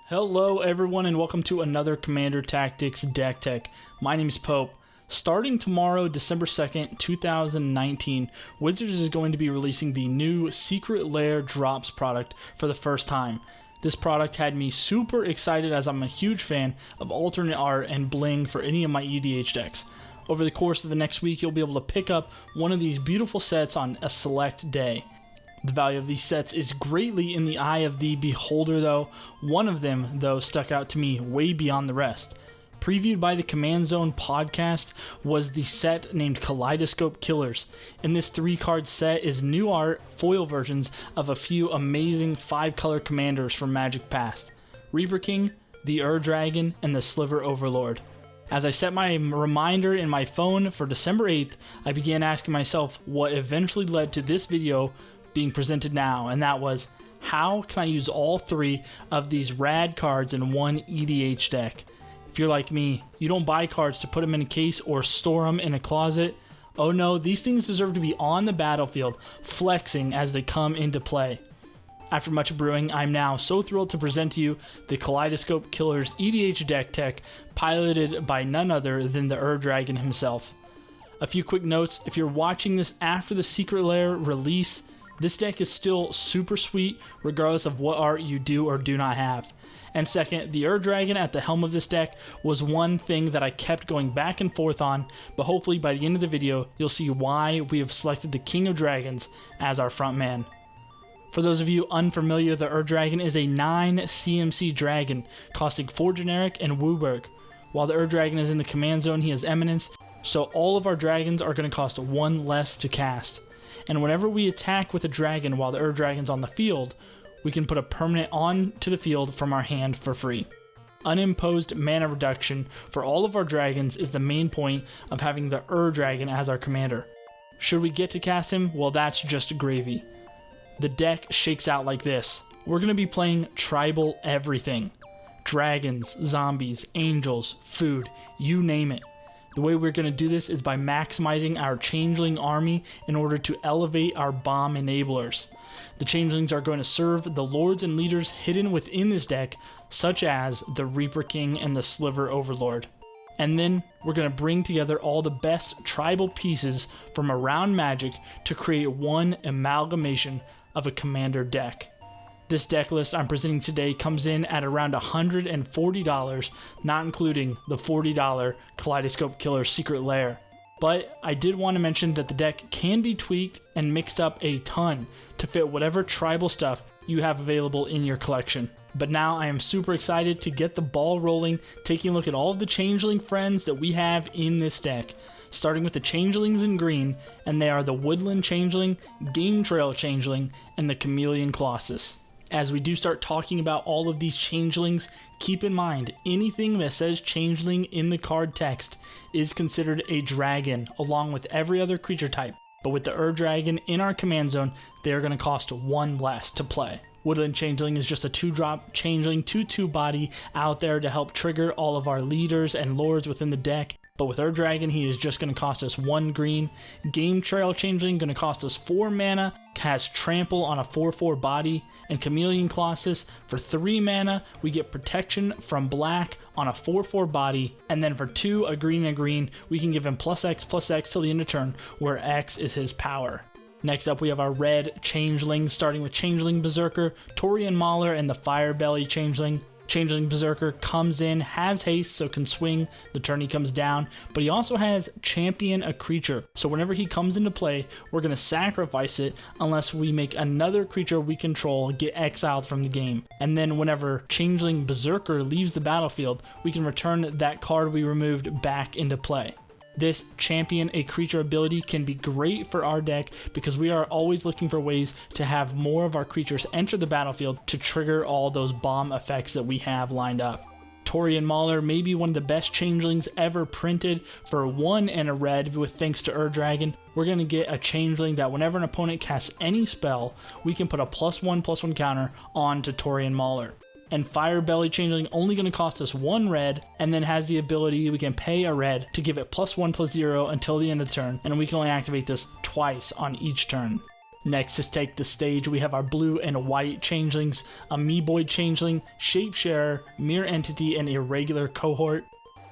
Hello everyone and welcome to another Commander Tactics Deck Tech. My name is Pope. Starting tomorrow, December 2nd, 2019, Wizards is going to be releasing the new Secret Lair Drops product for the first time. This product had me super excited as I'm a huge fan of alternate art and bling for any of my EDH decks. Over the course of the next week, you'll be able to pick up one of these beautiful sets on a select day. The value of these sets is greatly in the eye of the beholder though. One of them, though, stuck out to me way beyond the rest. Previewed by the Command Zone podcast was the set named Kaleidoscope Killers. In this 3-card set is new art, foil versions of a few amazing 5-color commanders from Magic Past. Reaper King, the Dragon, and the Sliver Overlord. As I set my reminder in my phone for December 8th, I began asking myself what eventually led to this video being presented now, and that was, how can I use all 3 of these rad cards in one EDH deck? If you're like me, you don't buy cards to put them in a case or store them in a closet. Oh no, these things deserve to be on the battlefield, flexing as they come into play. After much brewing, I'm now so thrilled to present to you the Kaleidoscope Killers EDH deck tech, piloted by none other than the Dragon himself. A few quick notes: if you're watching this after the Secret Lair release, this deck is still super sweet regardless of what art you do or do not have. And second, the Dragon at the helm of this deck was one thing that I kept going back and forth on, but hopefully by the end of the video you'll see why we have selected the King of Dragons as our front man. For those of you unfamiliar, the Dragon is a 9 CMC dragon costing 4 generic and Wooburg. While the Dragon is in the Command Zone, he has Eminence, so all of our dragons are going to cost 1 less to cast. And whenever we attack with a dragon while the Dragon's on the field, we can put a permanent onto the field from our hand for free. Unimposed mana reduction for all of our dragons is the main point of having the Dragon as our commander. Should we get to cast him? Well, that's just gravy. The deck shakes out like this. We're going to be playing tribal everything. Dragons, zombies, angels, food, you name it. The way we're going to do this is by maximizing our Changeling army in order to elevate our bomb enablers. The Changelings are going to serve the lords and leaders hidden within this deck, such as the Reaper King and the Sliver Overlord. And then we're going to bring together all the best tribal pieces from around Magic to create one amalgamation of a commander deck. This deck list I'm presenting today comes in at around $140, not including the $40 Kaleidoscope Killers Secret Lair. But I did want to mention that the deck can be tweaked and mixed up a ton to fit whatever tribal stuff you have available in your collection. But now I am super excited to get the ball rolling, taking a look at all of the Changeling friends that we have in this deck. Starting with the Changelings in green, and they are the Woodland Changeling, Game Trail Changeling, and the Chameleon Colossus. As we do start talking about all of these Changelings, keep in mind, anything that says Changeling in the card text is considered a dragon, along with every other creature type. But with the Dragon in our Command Zone, they are going to cost 1 less to play. Woodland Changeling is just a 2-drop Changeling 2/2 body out there to help trigger all of our leaders and lords within the deck. But with Dragon, he is just going to cost us 1 green. Game Trail Changeling going to cost us 4 mana, has Trample on a 4/4 body, and Chameleon Colossus for 3 mana, we get Protection from Black on a 4/4 body, and then for 2, a green, we can give him +X/+X till the end of turn, where X is his power. Next up, we have our red Changeling, starting with Changeling Berserker, Torian Mauler, and the Firebelly Changeling. Changeling Berserker comes in, has haste, so can swing the turn he comes down, but he also has Champion a Creature, so whenever he comes into play, we're going to sacrifice it unless we make another creature we control get exiled from the game. And then whenever Changeling Berserker leaves the battlefield, we can return that card we removed back into play. This Champion a Creature ability can be great for our deck because we are always looking for ways to have more of our creatures enter the battlefield to trigger all those bomb effects that we have lined up. Torian Mauler may be one of the best Changelings ever printed for 1 and a red with thanks to Dragon. We're going to get a Changeling that whenever an opponent casts any spell, we can put a +1/+1 counter onto Torian Mauler. And Firebelly Changeling only going to cost us 1 red, and then has the ability we can pay a red to give it +1/+0 until the end of the turn, and we can only activate this twice on each turn. Next to take the stage, we have our blue and white changelings, Amoeboid Changeling, Shapesharer, Mirror Entity, and Irregular Cohort.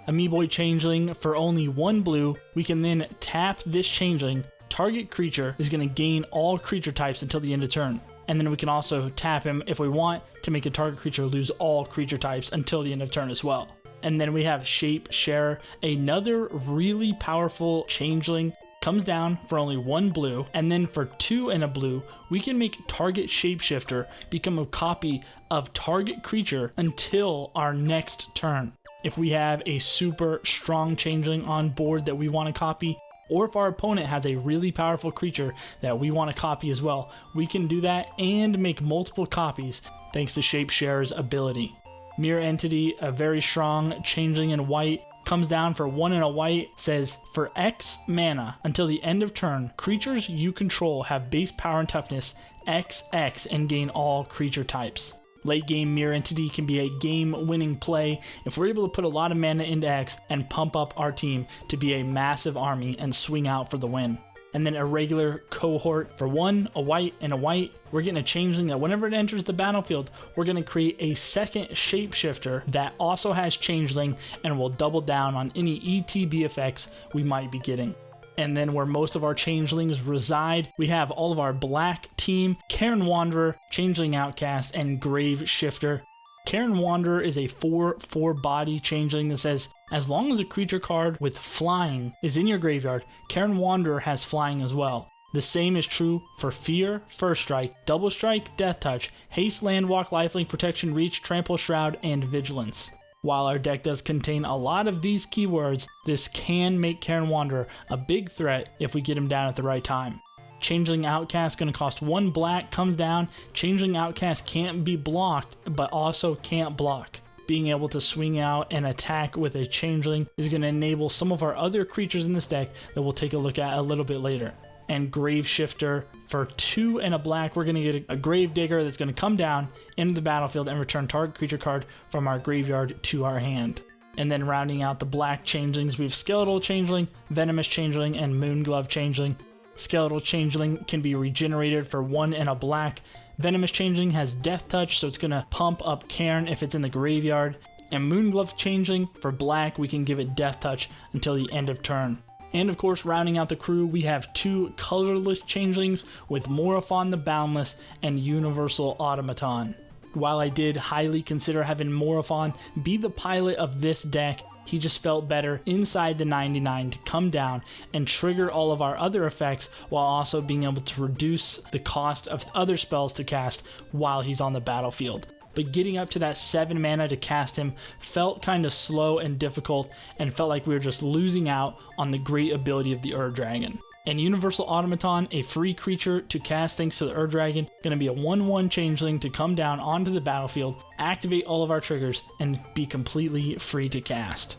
Amoeboid Changeling, for only 1 blue, we can then tap this changeling. Target creature is going to gain all creature types until the end of turn. And then we can also tap him if we want to make a target creature lose all creature types until the end of turn as well. And then we have Shapesharer, another really powerful changeling. Comes down for only 1 blue, and then for 2 and a blue, we can make target shapeshifter become a copy of target creature until our next turn. If we have a super strong changeling on board that we want to copy, or if our opponent has a really powerful creature that we want to copy as well, we can do that and make multiple copies thanks to Shapesharer's ability. Mirror Entity, a very strong changeling in white, comes down for 1 and a white, says for X mana until the end of turn, creatures you control have base power and toughness XX and gain all creature types. Late game Mirror Entity can be a game winning play if we're able to put a lot of mana into X and pump up our team to be a massive army and swing out for the win. And then Irregular Cohort, for 1, a white, and a white, we're getting a changeling that whenever it enters the battlefield, we're going to create a second shapeshifter that also has changeling and will double down on any ETB effects we might be getting. And then where most of our changelings reside, we have all of our black team, Karen Wanderer, Changeling Outcast, and Grave Shifter. Karen Wanderer is a 4/4 body changeling that says, as long as a creature card with flying is in your graveyard, Karen Wanderer has flying as well. The same is true for Fear, First Strike, Double Strike, Death Touch, Haste, Landwalk, Lifelink, Protection, Reach, Trample, Shroud, and Vigilance. While our deck does contain a lot of these keywords, this can make Karen Wanderer a big threat if we get him down at the right time. Changeling Outcast going to cost 1 black, comes down. Changeling Outcast can't be blocked, but also can't block. Being able to swing out and attack with a Changeling is going to enable some of our other creatures in this deck that we'll take a look at a little bit later. And Grave Shifter, for 2 and a black, we're going to get a Grave Digger that's going to come down into the battlefield and return target creature card from our graveyard to our hand. And then rounding out the black changelings, we have Skeletal Changeling, Venomous Changeling, and Moonglove Changeling. Skeletal Changeling can be regenerated for 1 and a black. Venomous Changeling has Death Touch, so it's going to pump up Cairn if it's in the graveyard. And Moonglove Changeling, for black, we can give it Death Touch until the end of turn. And of course, rounding out the crew, we have 2 colorless changelings with Morophon the Boundless and Universal Automaton. While I did highly consider having Morophon be the pilot of this deck, he just felt better inside the 99 to come down and trigger all of our other effects while also being able to reduce the cost of other spells to cast while he's on the battlefield. But getting up to that 7 mana to cast him felt kind of slow and difficult and felt like we were just losing out on the great ability of the Ur-Dragon. And Universal Automaton, a free creature to cast thanks to the Ur-Dragon, going to be a 1/1 changeling to come down onto the battlefield, activate all of our triggers, and be completely free to cast.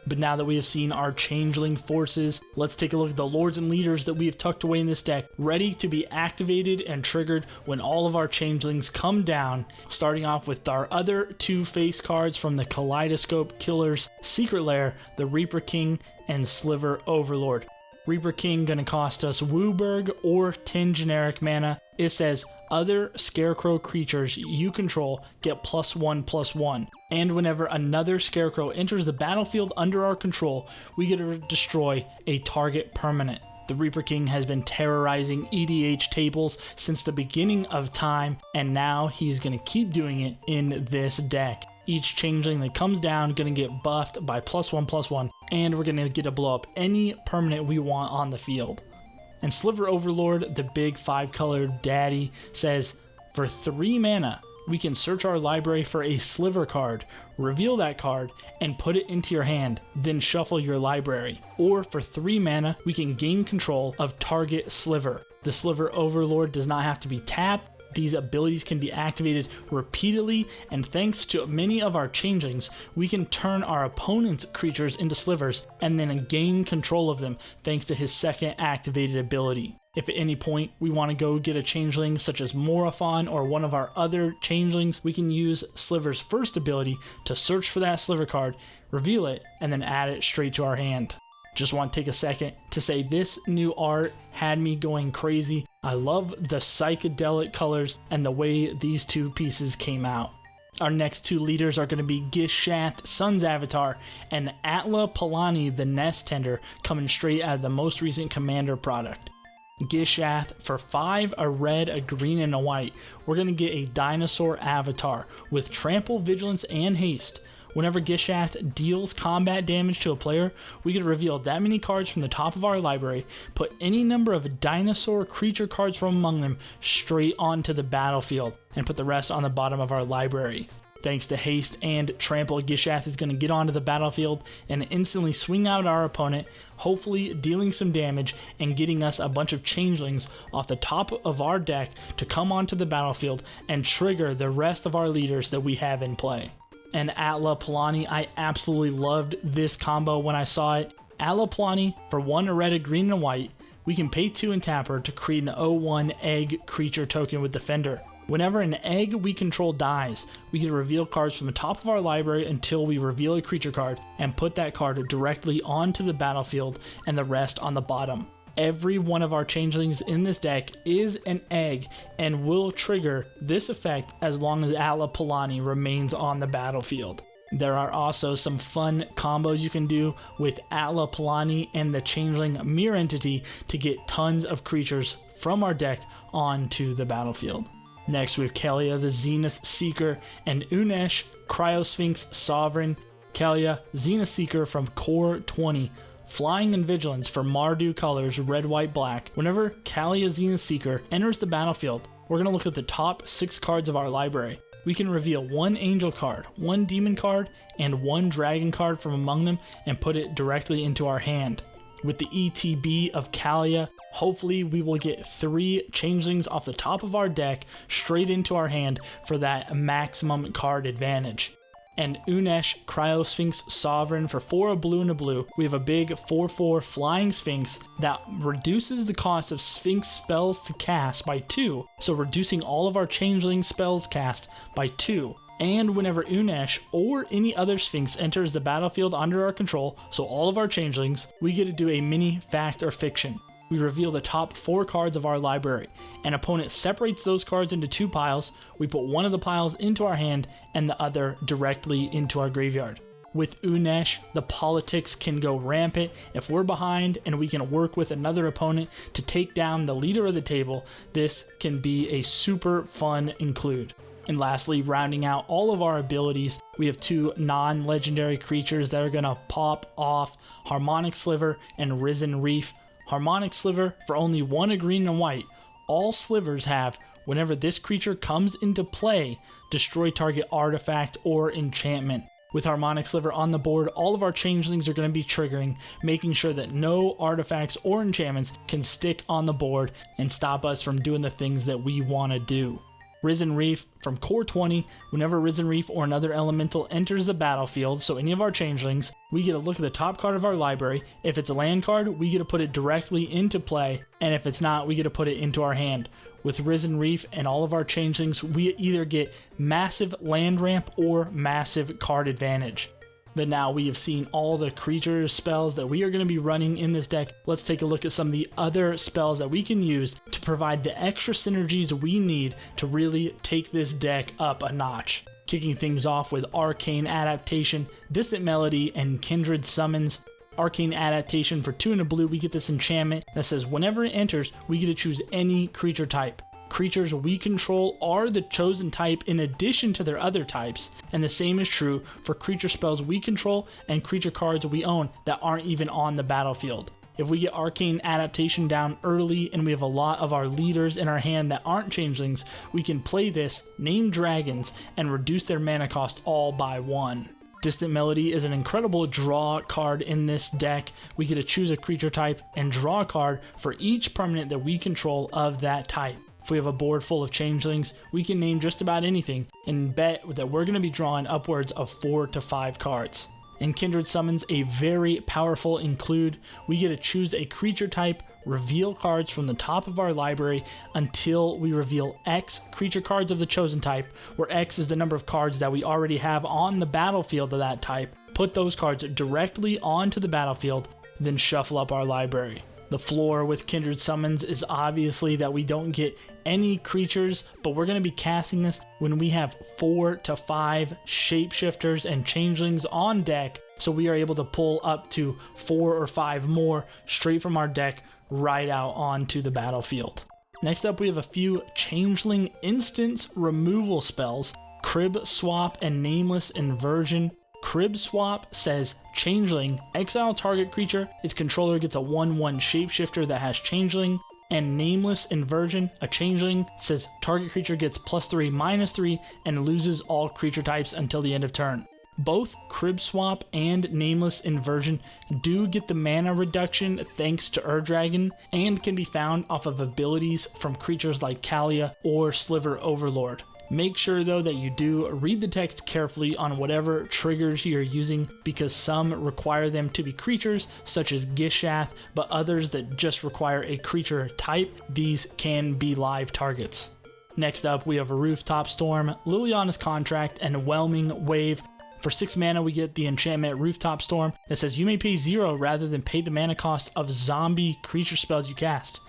But now that we have seen our changeling forces, let's take a look at the lords and leaders that we have tucked away in this deck, ready to be activated and triggered when all of our changelings come down, starting off with our other 2 face cards from the Kaleidoscope Killers Secret Lair, the Reaper King and Sliver Overlord. Reaper King going to cost us Wooburg or 10 generic mana. It says other Scarecrow creatures you control get +1/+1. And whenever another Scarecrow enters the battlefield under our control, we get to destroy a target permanent. The Reaper King has been terrorizing EDH tables since the beginning of time, and now he's going to keep doing it in this deck. Each changeling that comes down going to get buffed by +1/+1, and we're going to get to blow up any permanent we want on the field. And Sliver Overlord, the big 5-colored daddy, says for 3 mana, we can search our library for a Sliver card, reveal that card, and put it into your hand, then shuffle your library. Or for 3 mana, we can gain control of target Sliver. The Sliver Overlord does not have to be tapped. These abilities can be activated repeatedly, and thanks to many of our changelings, we can turn our opponent's creatures into slivers and then gain control of them thanks to his second activated ability. If at any point we want to go get a changeling such as Morophon or one of our other changelings, we can use Sliver's first ability to search for that Sliver card, reveal it, and then add it straight to our hand. Just want to take a second to say this new art had me going crazy. I love the psychedelic colors and the way these two pieces came out. Our next two leaders are going to be Gishath, Sun's Avatar, and Atla Palani, the Nest Tender, coming straight out of the most recent Commander product. Gishath, for 5, a red, a green, and a white, we're going to get a Dinosaur Avatar with Trample, Vigilance, and Haste. Whenever Gishath deals combat damage to a player, we can reveal that many cards from the top of our library, put any number of dinosaur creature cards from among them straight onto the battlefield, and put the rest on the bottom of our library. Thanks to Haste and Trample, Gishath is going to get onto the battlefield and instantly swing out our opponent, hopefully dealing some damage and getting us a bunch of Changelings off the top of our deck to come onto the battlefield and trigger the rest of our leaders that we have in play. And Atla Palani, I absolutely loved this combo when I saw it. Atla Palani, for 1, a red, a green, and a white, we can pay 2 and tap her to create an 0/1 egg creature token with Defender. Whenever an egg we control dies, we can reveal cards from the top of our library until we reveal a creature card and put that card directly onto the battlefield and the rest on the bottom. Every one of our Changelings in this deck is an egg and will trigger this effect as long as Atla Palani remains on the battlefield. There are also some fun combos you can do with Atla Palani and the Changeling Mirror Entity to get tons of creatures from our deck onto the battlefield. Next we have Kalia, the Zenith Seeker, and Unesh, Cryosphinx Sovereign. Kalia, Zenith Seeker from Core 20. Flying and Vigilance for Mardu colors, red, white, black. Whenever Kalia Zenith Seeker enters the battlefield, we're going to look at the top 6 cards of our library. We can reveal 1 Angel card, 1 Demon card, and 1 Dragon card from among them and put it directly into our hand. With the ETB of Kalia, hopefully we will get 3 Changelings off the top of our deck straight into our hand for that maximum card advantage. And Unesh, Cryosphinx Sovereign, for 4, a blue and a blue. We have a big 4/4 Flying Sphinx that reduces the cost of Sphinx spells to cast by 2, so reducing all of our Changeling spells cast by 2. And whenever Unesh or any other Sphinx enters the battlefield under our control, so all of our Changelings, we get to do a mini fact or fiction. We reveal the top 4 cards of our library. An opponent separates those cards into 2 piles. We put one of the piles into our hand and the other directly into our graveyard. With Unesh, the politics can go rampant. If we're behind and we can work with another opponent to take down the leader of the table, this can be a super fun include. And lastly, rounding out all of our abilities, we have 2 non-legendary creatures that are going to pop off: Harmonic Sliver and Risen Reef. Harmonic Sliver, for only 1, a green and white. All slivers have, whenever this creature comes into play, destroy target artifact or enchantment. With Harmonic Sliver on the board, all of our Changelings are going to be triggering, making sure that no artifacts or enchantments can stick on the board and stop us from doing the things that we want to do. Risen Reef, from Core 20, whenever Risen Reef or another elemental enters the battlefield, so any of our Changelings, we get a look at the top card of our library. If it's a land card, we get to put it directly into play, and if it's not, we get to put it into our hand. With Risen Reef and all of our Changelings, we either get massive land ramp or massive card advantage. But now we have seen all the creature spells that we are going to be running in this deck. Let's take a look at some of the other spells that we can use to provide the extra synergies we need to really take this deck up a notch. Kicking things off with Arcane Adaptation, Distant Melody, and Kindred Summons. Arcane Adaptation, for 2 and a blue, we get this enchantment that says whenever it enters, we get to choose any creature type. Creatures we control are the chosen type in addition to their other types, and the same is true for creature spells we control and creature cards we own that aren't even on the battlefield. If we get Arcane Adaptation down early and we have a lot of our leaders in our hand that aren't Changelings, we can play this, name dragons, and reduce their mana cost all by 1. Distant Melody is an incredible draw card in this deck. We get to choose a creature type and draw a card for each permanent that we control of that type. If we have a board full of Changelings, we can name just about anything and bet that we're going to be drawing upwards of 4 to 5 cards. In Kindred Summons, a very powerful include. We get to choose a creature type, reveal cards from the top of our library until we reveal X creature cards of the chosen type, where X is the number of cards that we already have on the battlefield of that type. Put those cards directly onto the battlefield, then shuffle up our library. The floor with Kindred Summons is obviously that we don't get any creatures, but we're going to be casting this when we have 4 to 5 shapeshifters and changelings on deck, so we are able to pull up to 4 or 5 more straight from our deck right out onto the battlefield. Next up, we have a few changeling instance removal spells, Crib Swap and Nameless Inversion. Crib Swap says Changeling, exile target creature, its controller gets a 1/1 shapeshifter that has Changeling, and Nameless Inversion, a Changeling, says target creature gets +3/-3 and loses all creature types until the end of turn. Both Crib Swap and Nameless Inversion do get the mana reduction thanks to Ur-Dragon and can be found off of abilities from creatures like Kalia or Sliver Overlord. Make sure though that you do read the text carefully on whatever triggers you're using, because some require them to be creatures such as Gishath, but others that just require a creature type, these can be live targets. Next up, we have a Rooftop Storm, Liliana's Contract, and Whelming Wave. For 6 mana, we get the enchantment Rooftop Storm that says you may pay 0 rather than pay the mana cost of zombie creature spells you cast.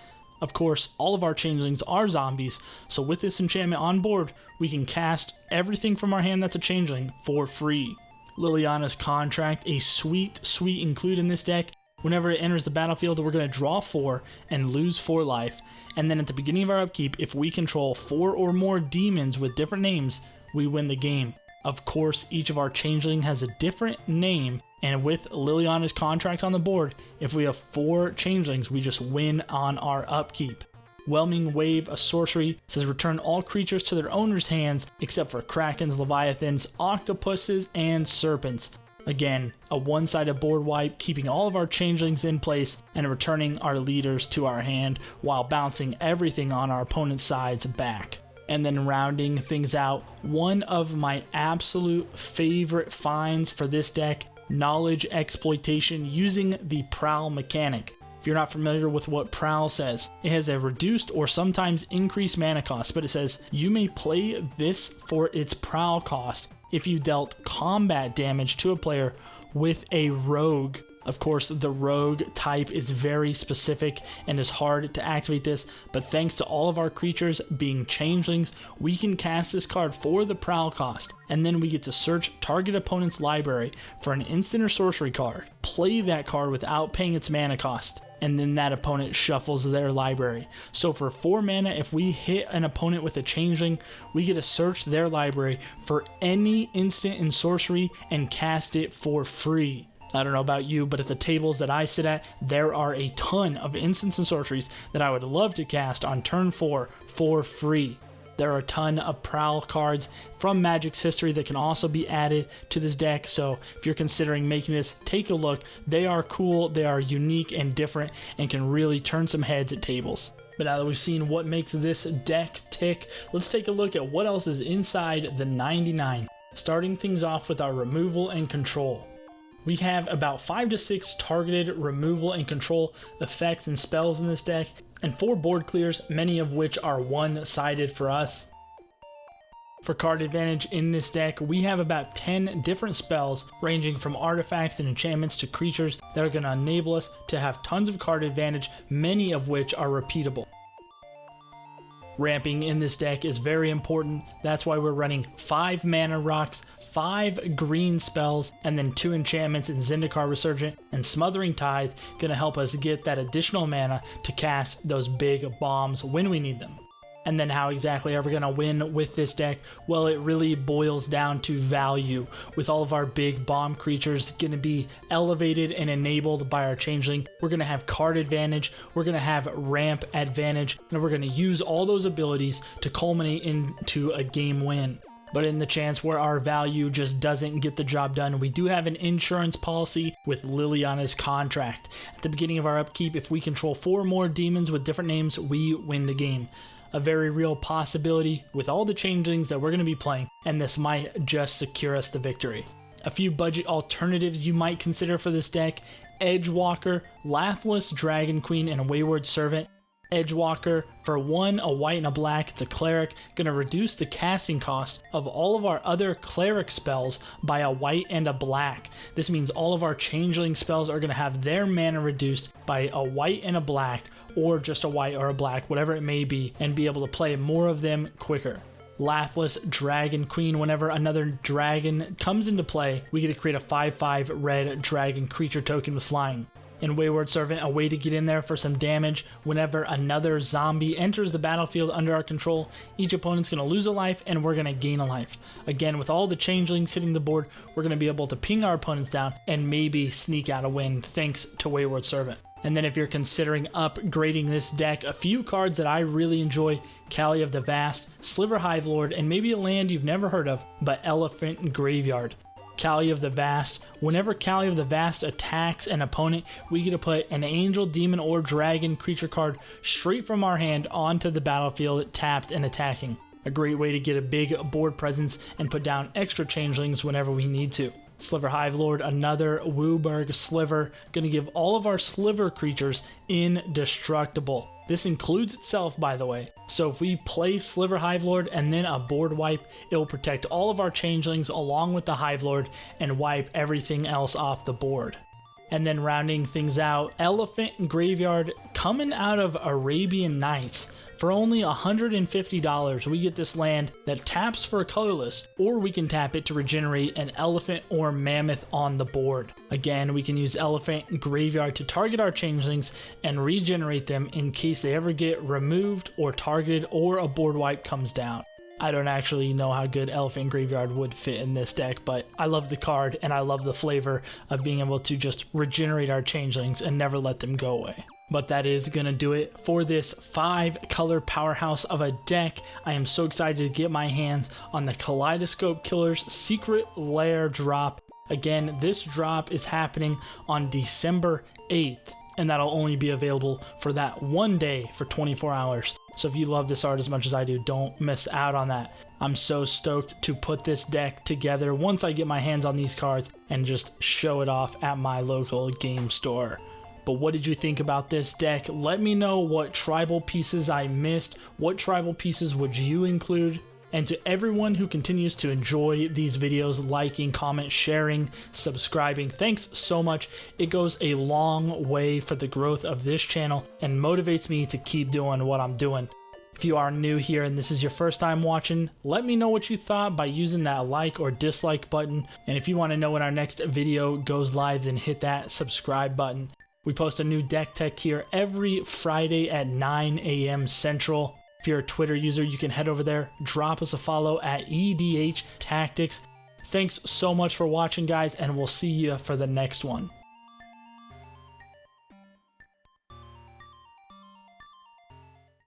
Of course, all of our changelings are zombies, so with this enchantment on board, we can cast everything from our hand that's a changeling for free. Liliana's Contract, a sweet include in this deck. Whenever it enters the battlefield, we're going to draw 4 and lose 4 life, and then at the beginning of our upkeep, if we control 4 or more demons with different names, we win the game. Of course, each of our changeling has a different name, and with Liliana's Contract on the board, if we have 4 changelings, we just win on our upkeep. Whelming Wave, a sorcery, says return all creatures to their owner's hands except for krakens, leviathans, octopuses, and serpents. Again, a one-sided board wipe, keeping all of our changelings in place and returning our leaders to our hand while bouncing everything on our opponent's sides back. And then rounding things out, one of my absolute favorite finds for this deck, Knowledge Exploitation using the Prowl mechanic. If you're not familiar with what Prowl says, it has a reduced or sometimes increased mana cost, but it says you may play this for its Prowl cost if you dealt combat damage to a player with a rogue. Of course, the rogue type is very specific and is hard to activate this, but thanks to all of our creatures being changelings, we can cast this card for the Prowl cost, and then we get to search target opponent's library for an instant or sorcery card, play that card without paying its mana cost, and then that opponent shuffles their library. So for 4 mana, if we hit an opponent with a changeling, we get to search their library for any instant and sorcery and cast it for free. I don't know about you, but at the tables that I sit at, there are a ton of instants and sorceries that I would love to cast on turn 4 for free. There are a ton of Prowl cards from Magic's history that can also be added to this deck, so if you're considering making this, take a look. They are cool, they are unique and different, and can really turn some heads at tables. But now that we've seen what makes this deck tick, let's take a look at what else is inside the 99. Starting things off with our removal and control. We have about 5 to 6 targeted removal and control effects and spells in this deck, and 4 board clears, many of which are one-sided for us. For card advantage in this deck, we have about 10 different spells ranging from artifacts and enchantments to creatures that are going to enable us to have tons of card advantage, many of which are repeatable. Ramping in this deck is very important. That's why we're running 5 mana rocks, 5 green spells, and then 2 enchantments in Zendikar Resurgent and Smothering Tithe, gonna help us get that additional mana to cast those big bombs when we need them. And then how exactly are we gonna win with this deck? Well, it really boils down to value. With all of our big bomb creatures gonna be elevated and enabled by our changeling, we're gonna have card advantage, we're gonna have ramp advantage, and we're gonna use all those abilities to culminate into a game win. But in the chance where our value just doesn't get the job done, we do have an insurance policy with Liliana's Contract. At the beginning of our upkeep, if we control 4 more demons with different names, we win the game. A very real possibility with all the changelings that we're going to be playing, and this might just secure us the victory. A few budget alternatives you might consider for this deck: Edgewalker, Laughless Dragon Queen, and Wayward Servant. Edgewalker, for 1, a white and a black, it's a cleric, gonna reduce the casting cost of all of our other cleric spells by a white and a black. This means all of our changeling spells are gonna have their mana reduced by a white and a black, or just a white or a black, whatever it may be, and be able to play more of them quicker. Laughless Dragon Queen, whenever another dragon comes into play, we get to create a 5/5 red dragon creature token with flying. In Wayward Servant, a way to get in there for some damage. Whenever another zombie enters the battlefield under our control, each opponent's going to lose a life and we're going to gain a life. Again, with all the changelings hitting the board, we're going to be able to ping our opponents down and maybe sneak out a win thanks to Wayward Servant. And then if you're considering upgrading this deck, a few cards that I really enjoy: Kali of the Vast, Sliver Hive Lord, and maybe a land you've never heard of, but Elephant Graveyard. Kali of the Vast. Whenever Kali of the Vast attacks an opponent, we get to put an angel, demon, or dragon creature card straight from our hand onto the battlefield, tapped and attacking. A great way to get a big board presence and put down extra changelings whenever we need to. Sliver Hive Lord, another Wooburg Sliver, gonna give all of our Sliver creatures indestructible. This includes itself, by the way. So if we play Sliver Hive Lord and then a board wipe, it will protect all of our changelings along with the Hive Lord and wipe everything else off the board. And then rounding things out, Elephant Graveyard, coming out of Arabian Nights. For only $150, we get this land that taps for a colorless, or we can tap it to regenerate an elephant or mammoth on the board. Again, we can use Elephant Graveyard to target our changelings and regenerate them in case they ever get removed or targeted or a board wipe comes down. I don't actually know how good Elephant Graveyard would fit in this deck, but I love the card and I love the flavor of being able to just regenerate our changelings and never let them go away. But that is going to do it for this 5-color powerhouse of a deck. I am so excited to get my hands on the Kaleidoscope Killers Secret Lair drop. Again, this drop is happening on December 8th, and that'll only be available for that one day for 24 hours. So if you love this art as much as I do, don't miss out on that. I'm so stoked to put this deck together once I get my hands on these cards and just show it off at my local game store. But what did you think about this deck? Let me know what tribal pieces I missed. What tribal pieces would you include? And to everyone who continues to enjoy these videos, liking, comment, sharing, subscribing, thanks so much. It goes a long way for the growth of this channel and motivates me to keep doing what I'm doing. If you are new here and this is your first time watching, let me know what you thought by using that like or dislike button. And if you want to know when our next video goes live, then hit that subscribe button. We post a new deck tech here every Friday at 9 a.m. Central. If you're a Twitter user, you can head over there, drop us a follow at EDH Tactics. Thanks so much for watching, guys, and we'll see you for the next one.